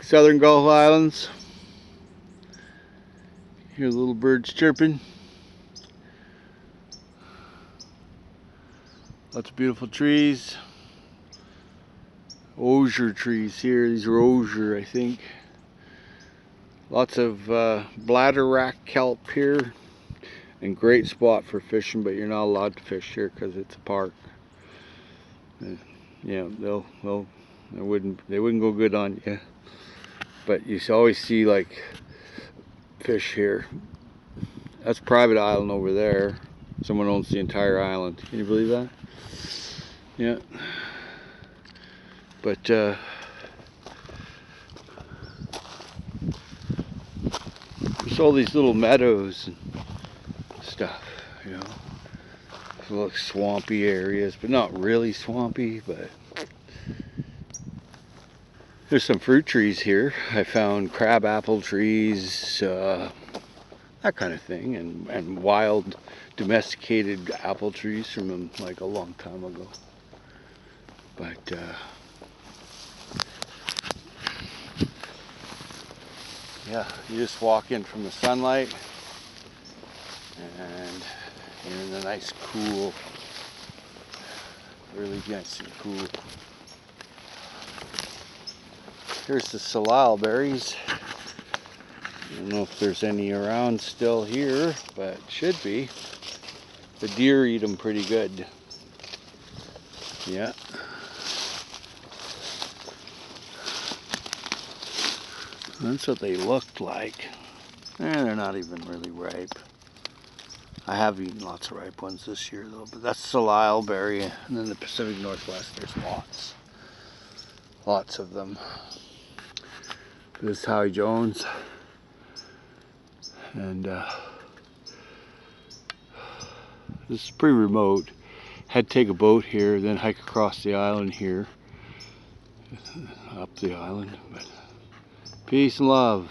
Southern Gulf Islands. Hear little birds chirping. Lots of beautiful trees. Osier trees here. These are osier, I think. Lots of bladderwrack kelp here. And great spot for fishing, but you're not allowed to fish here because it's a park. Yeah, they wouldn't go good on you. But you always see like fish here. That's a private island over there. Someone owns the entire island. Can you believe that? Yeah. But there's all these little meadows and stuff, you know. Little swampy areas, but not really swampy, but there's some fruit trees here. I found crab apple trees, that kind of thing, and wild domesticated apple trees from like a long time ago. But yeah, you just walk in from the sunlight and you're in the nice cool, really nice and cool. Here's the salal berries. I don't know if there's any around still here, but should be. The deer eat them pretty good. Yeah. That's what they looked like. They're not even really ripe. I have eaten lots of ripe ones this year though, but that's salal berry, and then the Pacific Northwest, there's lots of them. This is Howie Jones, and this is pretty remote. Had to take a boat here, then hike across the island here, up the island. But peace and love.